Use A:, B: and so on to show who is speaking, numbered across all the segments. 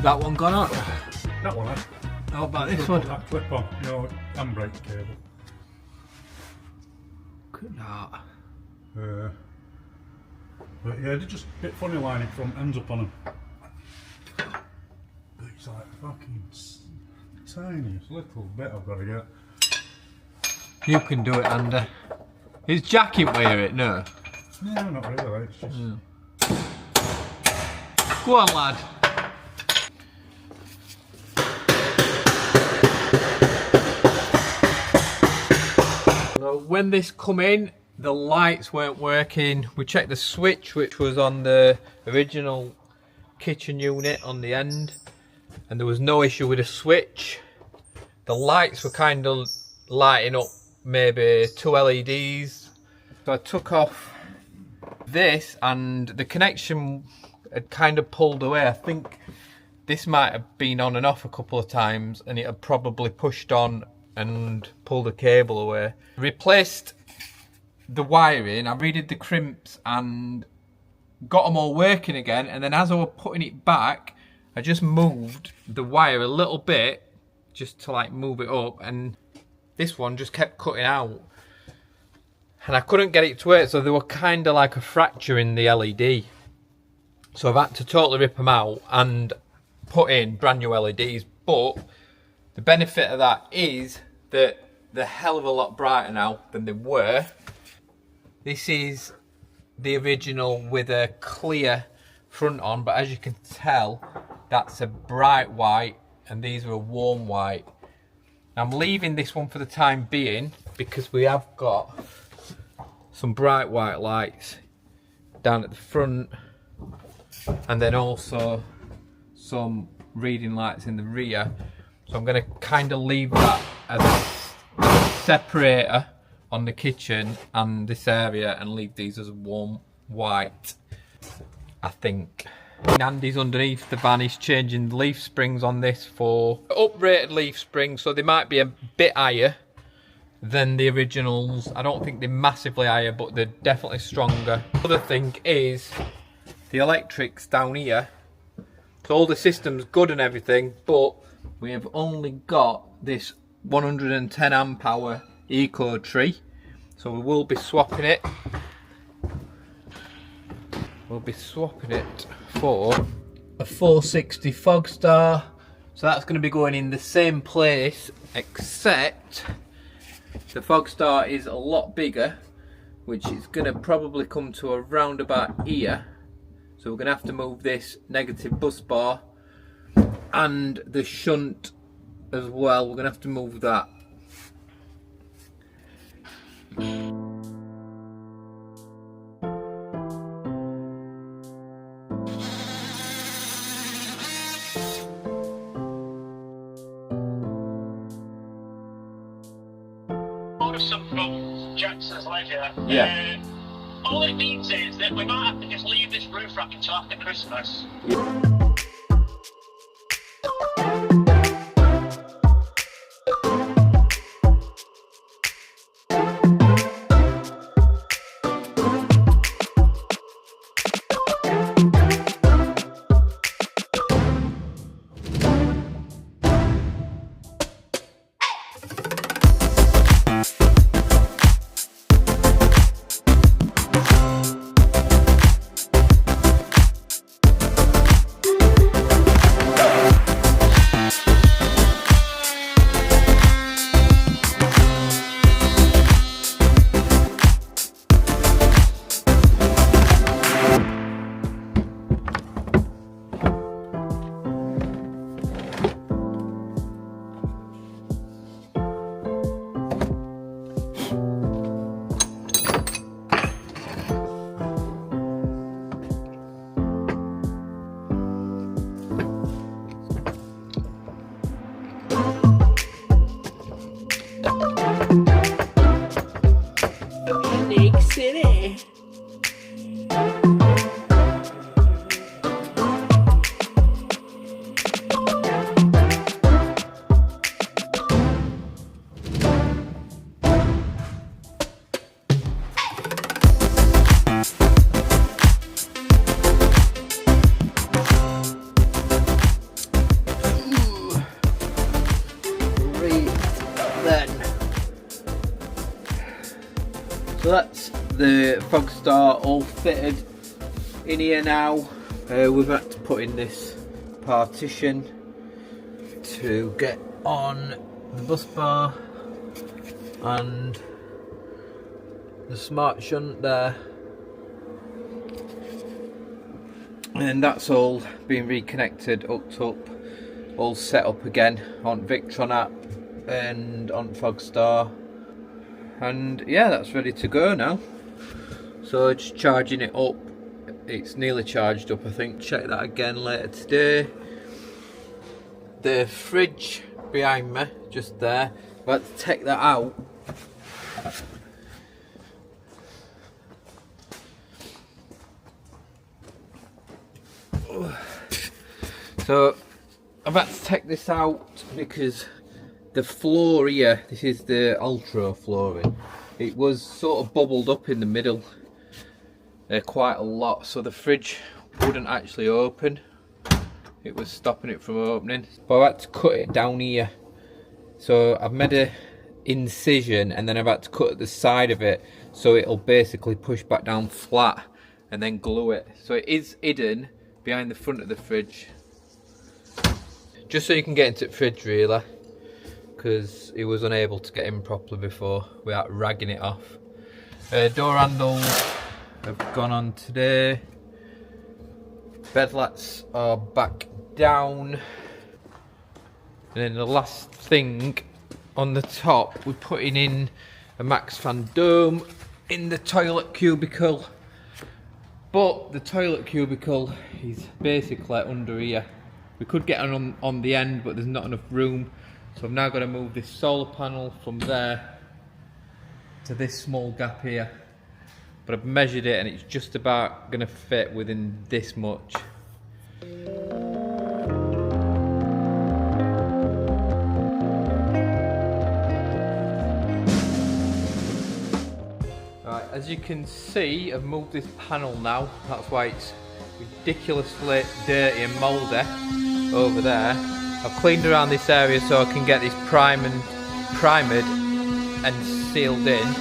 A: That one gone on?
B: That one, eh?
A: How about this one?
B: That clip on, you know, handbrake cable.
A: Look at that.
B: But yeah, they're just a bit funny lining front ends up on them. But it's like fucking tiniest little bit I've got to get.
A: You can do it, Andy. Is Jack in wear it? No.
B: No, not really. It's just.
A: Go on, lad. When this come in, the lights weren't working. We checked the switch, which was on the original kitchen unit on the end, and there was no issue with the switch. The lights were kind of lighting up, maybe 2 LEDs. So I took off this, and the connection had kind of pulled away. I think this might have been on and off a couple of times, and it had probably pushed on and pulled the cable away. Replaced the wiring, I redid the crimps and got them all working again, and then as I was putting it back, I just moved the wire a little bit just to like move it up, and this one just kept cutting out and I couldn't get it to work, so they were kind of like a fracture in the LED. So I've had to totally rip them out and put in brand new LEDs, but the benefit of that is that they're a hell of a lot brighter now than they were. This is the original with a clear front on, but as you can tell, that's a bright white and these are a warm white. I'm leaving this one for the time being because we have got some bright white lights down at the front, and then also some reading lights in the rear. So I'm going to kind of leave that as a separator on the kitchen and this area, and leave these as a warm white, I think. Andy's underneath the van. He's changing the leaf springs on this for uprated leaf springs, so they might be a bit higher than the originals. I don't think they're massively higher, but they're definitely stronger. Other thing is the electrics down here. So all the system's good and everything, but we have only got this 110 amp hour eco tree, so we will be swapping it. We'll be swapping it for a 460 Fogstar. So that's going to be going in the same place, except the Fogstar is a lot bigger, which is going to probably come to around about here. So we're going to have to move this negative bus bar and the shunt as well. We're going to have to move that.
C: Some from Jackson's Leisure.
A: Yeah.
C: All it means is that we might have to just leave this roof rack until after Christmas.
A: fog star all fitted in here now. We've had to put in this partition to get on the bus bar and the smart shunt there, and that's all been reconnected, hooked up, all set up again on Victron app and on Fogstar, and yeah, that's ready to go now. So just charging it up. It's nearly charged up, I think. Check that again later today. The fridge behind me, just there, I've had to take that out. So I've had to take this out because the floor here, this is the Ultra flooring, it was sort of bubbled up in the middle quite a lot, so the fridge wouldn't actually open. It was stopping it from opening, but I had to cut it down here. So I've made a incision and then I've had to cut at the side of it so it'll basically push back down flat and then glue it. So it is hidden behind the front of the fridge, just so you can get into the fridge really, because it was unable to get in properly before without ragging it off. Door handles have gone on today. Bed lats are back down, and then the last thing on the top, we're putting in a max fan dome in the toilet cubicle, but the toilet cubicle is basically under here. We could get on the end, but there's not enough room, so I've now got to move this solar panel from there to this small gap here. But I've measured it and it's just about going to fit within this much. Right, as you can see, I've moved this panel now. That's why it's ridiculously dirty and mouldy over there. I've cleaned around this area so I can get this primed and sealed in.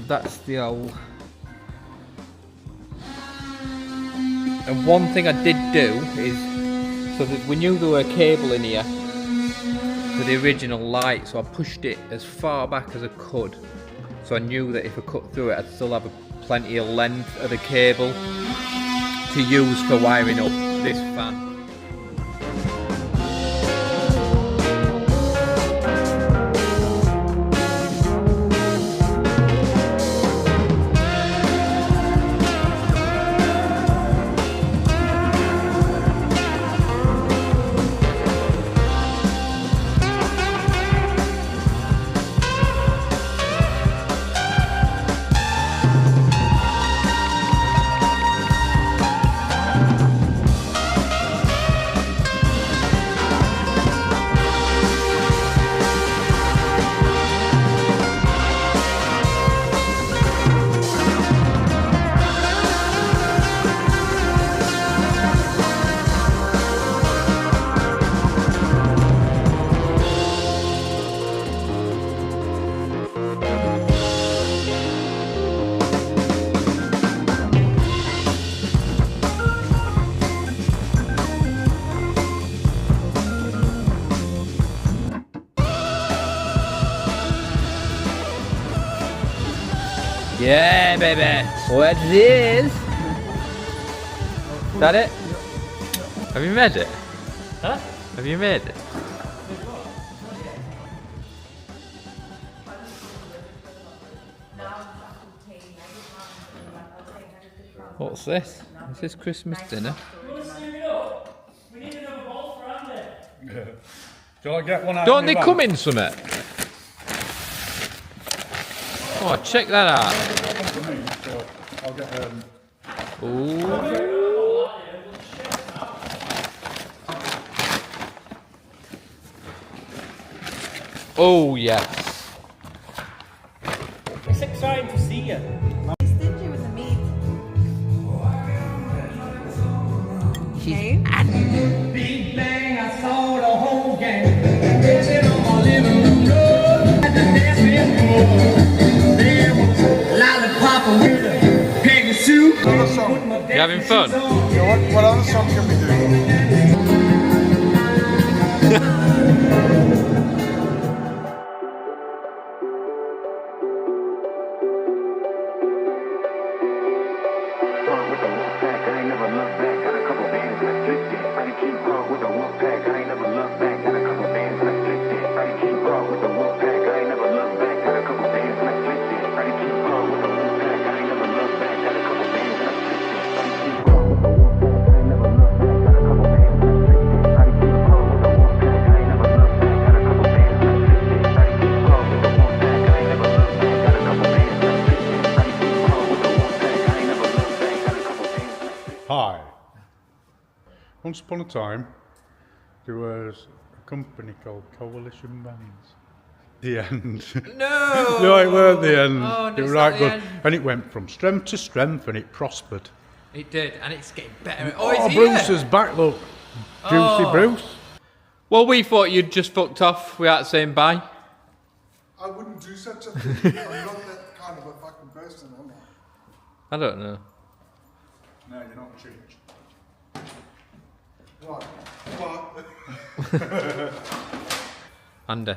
A: That's the old. And one thing I did do is, so that we knew there were a cable in here for the original light, so I pushed it as far back as I could, so I knew that if I cut through it I'd still have plenty of length of the cable to use for wiring up this fan. Yeah, baby. What's this? Is that it? Have you made it?
C: Huh?
A: Have you made it? What's this? Is this Christmas dinner?
C: You want to sleep it up? We need another bowl for Andy.
B: Yeah. Shall I get one out?
A: Don't they come in something? Oh, check that out.
B: So I'll get
A: Ooh. Oh yes.
C: It's exciting to see you.
D: Stingy with the meat. Okay.
E: Big bang, I saw the whole gang dancing on my living room floor at the dancing floor. There was lollipop. with a peggy suit.
F: Another song.
A: You having fun?
F: You know what other song can we do?
B: Hi. Once upon a time, there was a company called Coalition Bands. The end.
A: No!
B: No, it weren't the end.
A: Oh,
B: it was
A: it's
B: right
A: not the
B: good.
A: end.
B: And it went from strength to strength and it prospered.
A: It did, and it's getting better.
B: Oh,
A: it's
B: Bruce
A: here.
B: is back, look. Juicy
A: Oh.
B: Bruce.
A: Well, we thought you'd just fucked off without saying bye.
F: I wouldn't do such a thing. I'm not that kind of a fucking person, am I?
A: I don't know.
B: No, you're not changed.
F: Right.
A: Andy,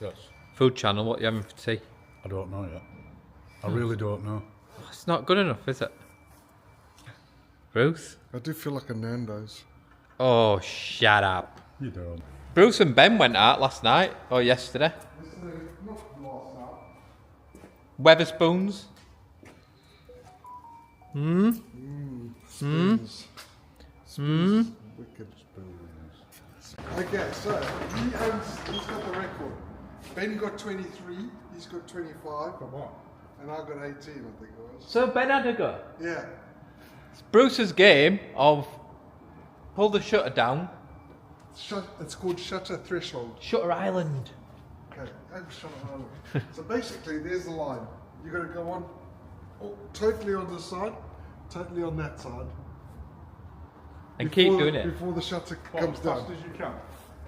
B: Yes.
A: Food Channel, what are you having for tea?
B: I don't know yet. I really don't know.
A: It's not good enough, is it? Bruce?
F: I do feel like a Nando's.
A: Oh, shut up.
B: You don't.
A: Bruce and Ben went out last night, or yesterday. Weatherspoons.
F: Spoons. Spoons. Wicked spoons. Okay, so he's got the record. Ben got 23, he's got 25.
B: But what?
F: And I got 18, I think it was.
A: So Ben had a go.
F: Yeah.
A: It's Bruce's game of pull the shutter down.
F: It's called Shutter Threshold.
A: Shutter Island.
F: Okay, Shutter Island. So basically, there's the line. You got to go on totally on this side, totally on that side.
A: And keep doing it.
F: Before the shutter
B: What,
F: comes
B: as
F: down.
B: fast as you can.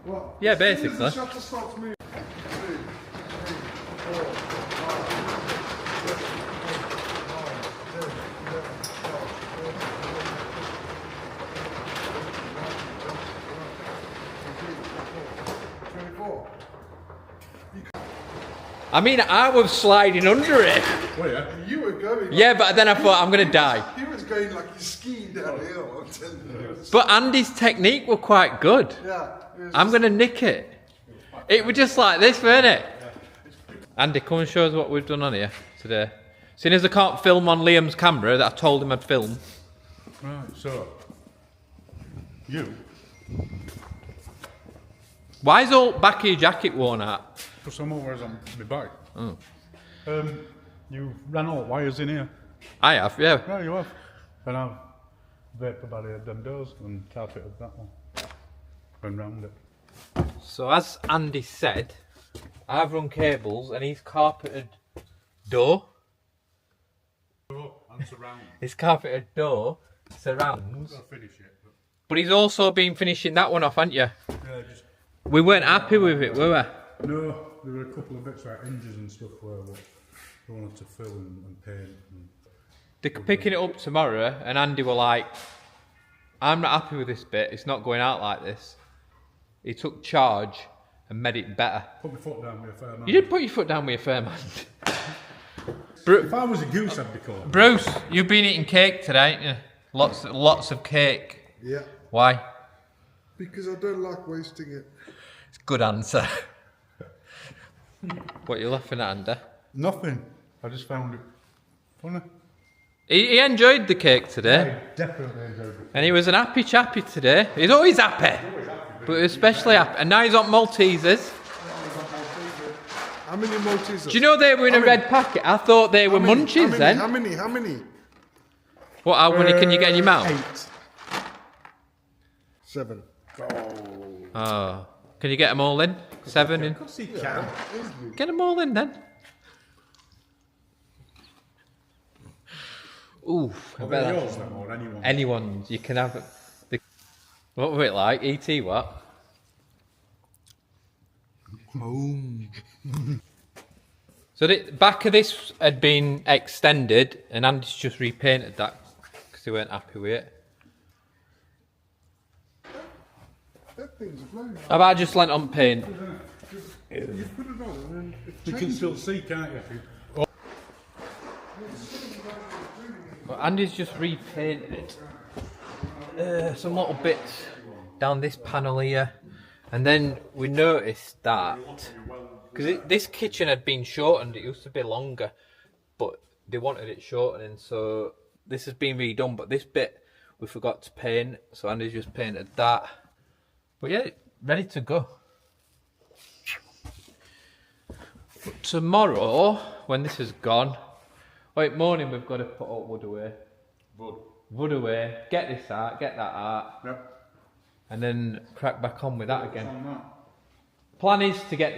F: Well,
A: Yeah,
F: as soon as
A: basically.
F: the shutter starts moving. 2, 3, 4, 5, 6, 7, 8, 9, 10, 11, 12, 13, 24.
A: I mean, I was sliding under it.
B: Oh, yeah.
F: You were going.
A: Yeah, but then I thought, I'm going to die.
F: He was going like he's skiing down the hill, I'm telling you.
A: But Andy's technique were quite good.
F: Yeah. It was
A: I'm going to nick it. It was just like this, weren't it? Andy, come and show us what we've done on here today. Seeing as I can't film on Liam's camera that I told him I'd film.
B: Right, so. You.
A: Why is all back of your jacket worn out?
B: For some hours on my bike.
A: Oh.
B: You ran all wires in here.
A: I have, yeah.
B: Yeah, you have. And I've vapor barriered them doors and carpeted that one. Went round it.
A: So as Andy said, I've run cables and he's carpeted door.
B: And surround.
A: His carpeted door surrounds.
B: I'll finish it.
A: But he's also been finishing that one off, haven't you?
B: Yeah, just.
A: We weren't happy with it, were we?
B: No, there were a couple of bits like hinges and stuff where we wanted to fill and paint. And
A: They're picking it up tomorrow, and Andy were like, I'm not happy with this bit, it's not going out like this. He took charge and made it better.
B: put my foot down with a fair man.
A: You did put your foot down with a firm hand.
B: If I was a goose, I'd be called.
A: Bruce, you've been eating cake today, ain't you? Lots of cake.
F: Yeah.
A: Why?
F: Because I don't like wasting it.
A: It's a good answer. What are you laughing at, Andy?
B: Nothing. I just found it funny.
A: He enjoyed the cake today.
B: I definitely enjoyed it.
A: And he was an happy chappy today. He's always happy. But especially happy. And now he's on Maltesers.
F: How many Maltesers?
A: Do you know they were in a red packet? I thought they were munchies then.
F: How many?
A: What, how many can you get in your mouth?
F: 8. 7.
A: Oh. Can you get them all in? 7 in?
B: Of course he can.
A: Get them all in then. Ooh. I
B: Are
A: bet
B: they
A: that-
B: yours then, or anyone?
A: Anyone's. You can have it. What were it like? E.T. what? So the back of this had been extended, and Andy's just repainted that because he weren't happy with it.
F: That thing's a blown.
A: Have I just lent on paint?
F: You put it on and then it
B: You can
F: changes.
B: still see, can't you?
A: But Andy's just repainted some little bits down this panel here, and then we noticed that because this kitchen had been shortened, it used to be longer, but they wanted it shortening, so this has been redone. But this bit we forgot to paint, so Andy's just painted that. But yeah, ready to go. But tomorrow, when this is gone, wait, morning we've got to put up wood away. Wood away, get this out, get that out,
B: Yep.
A: and then crack back on with that again. Plan is to get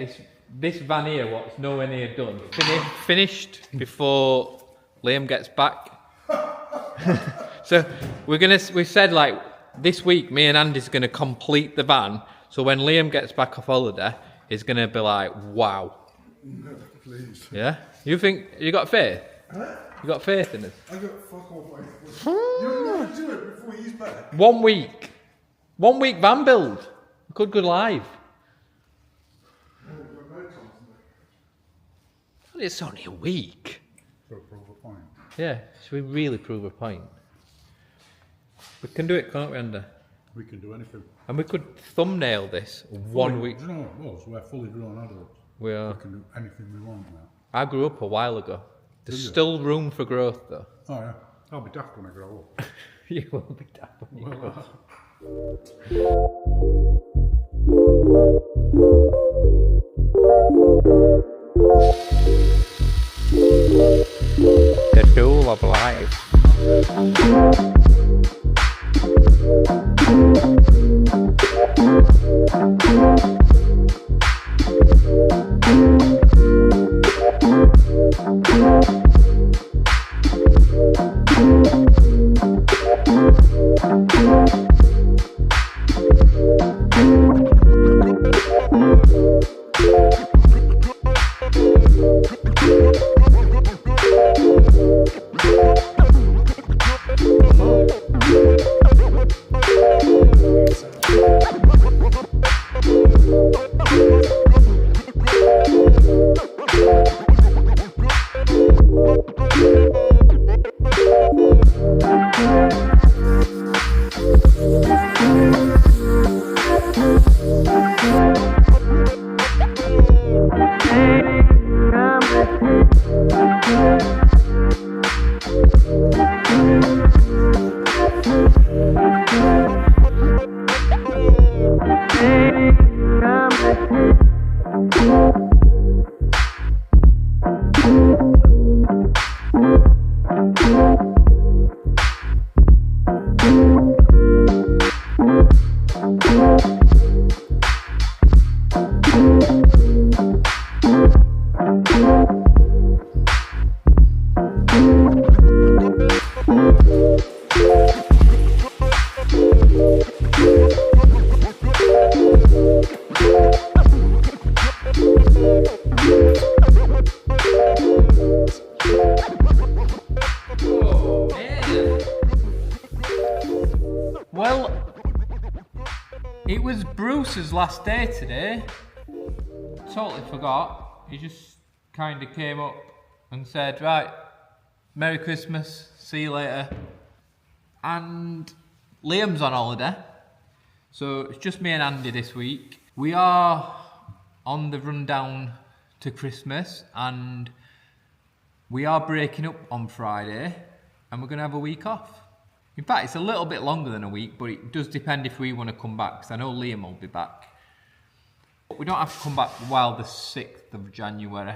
A: this van here, what's nowhere near done, finished before Liam gets back. So we said like this week, me and Andy's gonna complete the van. So when Liam gets back off holiday, he's gonna be like, wow.
F: Please.
A: Yeah? You think you got faith? You got faith in us?
F: I got fuck all faith. You'll never do it before he's back.
A: 1 week. 1 week van build. We could go live. It's only a week.
B: So prove a point.
A: Yeah, should we really prove a point? We can do it, can't we, Andy?
B: We can do anything.
A: And we could thumbnail this 1 week.
B: Do you know what it was? We're fully grown adults.
A: We are.
B: We can do anything we want now.
A: I grew up a while ago. There's
B: Did you?
A: still room for growth, though.
B: Oh yeah. I'll be daft when I grow up.
A: You will be daft when you grow up. The tool of life. Well, it was Bruce's last day today. Totally forgot. He just kind of came up and said, right, Merry Christmas, see you later. And Liam's on holiday, so it's just me and Andy this week. We are on the rundown to Christmas, and we are breaking up on Friday, and we're going to have a week off. In fact, it's a little bit longer than a week, but it does depend if we want to come back, because I know Liam will be back. But we don't have to come back while the 6th of January.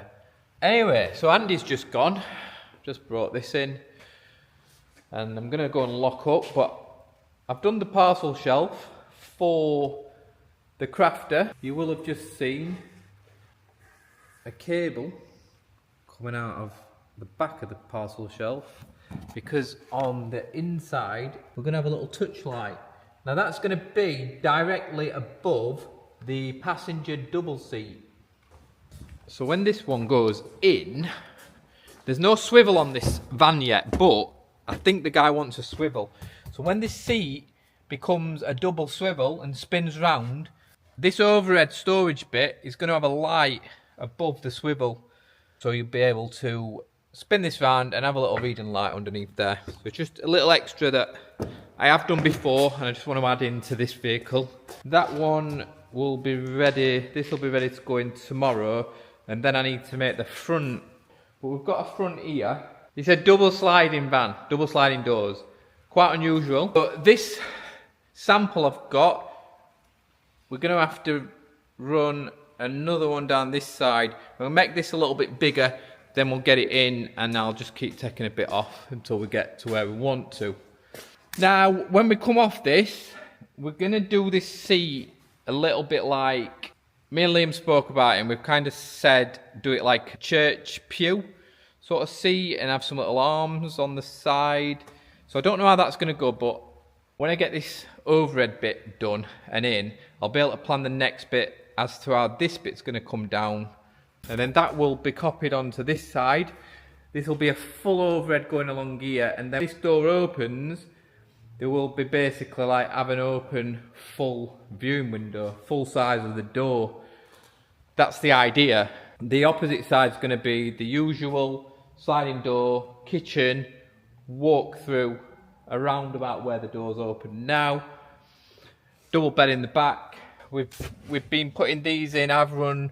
A: Anyway, so Andy's just gone. Just brought this in. And I'm going to go and lock up, but I've done the parcel shelf for the crafter. You will have just seen a cable coming out of the back of the parcel shelf, because on the inside we're going to have a little touch light. Now that's going to be directly above the passenger double seat. So when this one goes in, there's no swivel on this van yet, but I think the guy wants a swivel. So when this seat becomes a double swivel and spins round, this overhead storage bit is going to have a light above the swivel. So you'll be able to spin this round and have a little reading light underneath there. So it's just a little extra that I have done before and I just want to add into this vehicle. That one will be ready, this will be ready to go in tomorrow, and then I need to make the front. But we've got a front here. It's a double sliding van, double sliding doors. Quite unusual. But this sample I've got, we're going to have to run another one down this side. We'll make this a little bit bigger, then we'll get it in, and I'll just keep taking a bit off until we get to where we want to. Now, when we come off this, we're going to do this seat a little bit like, me and Liam spoke about it, and we've kind of said, do it like a church pew sort of seat, and have some little arms on the side. So I don't know how that's going to go, but when I get this overhead bit done and in, I'll be able to plan the next bit as to how this bit's going to come down. And then that will be copied onto this side. This will be a full overhead going along here, and then this door opens, there will be basically like have an open full viewing window, full size of the door. That's the idea. The opposite side is going to be the usual sliding door, kitchen, walk through around about where the doors open now. Double bed in the back. We've been putting these in. I've run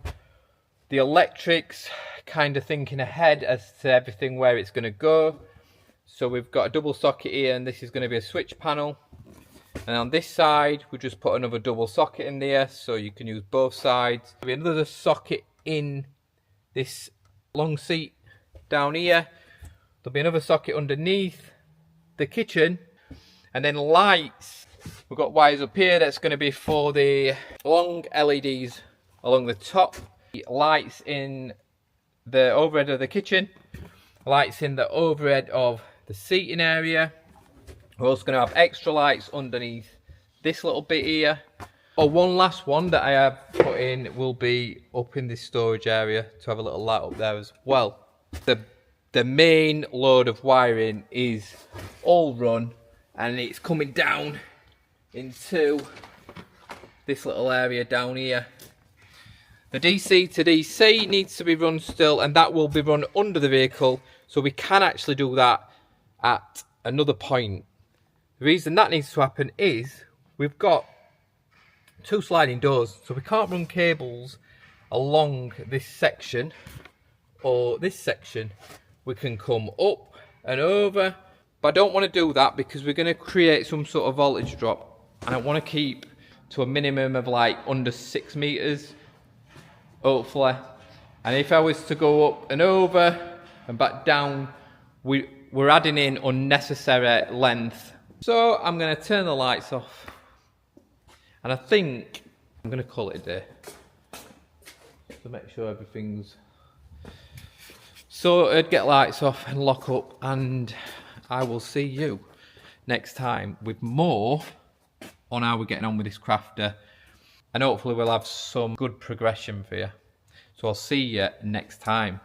A: the electrics, kind of thinking ahead as to everything where it's going to go. So we've got a double socket here, and this is going to be a switch panel. And on this side, we just put another double socket in there, so you can use both sides. There'll be another socket in this long seat down here. There'll be another socket underneath the kitchen, and then lights. We've got wires up here that's going to be for the long LEDs along the top. Lights in the overhead of the kitchen. Lights in the overhead of the seating area. We're also going to have extra lights underneath this little bit here. Oh, one last one that I have put in will be up in this storage area to have a little light up there as well. The main load of wiring is all run, and it's coming down into this little area down here. The DC to DC needs to be run still, and that will be run under the vehicle, so we can actually do that at another point. The reason that needs to happen is we've got two sliding doors, so we can't run cables along this section or this section. We can come up and over, but I don't want to do that because we're going to create some sort of voltage drop, and I want to keep to a minimum of like under 6 meters, hopefully. And if I was to go up and over and back down, we're adding in unnecessary length. So I'm going to turn the lights off, and I think I'm going to call it a day to make sure everything's sorted, get lights off and lock up, and I will see you next time with more on how we're getting on with this crafter, and hopefully we'll have some good progression for you. So I'll see you next time.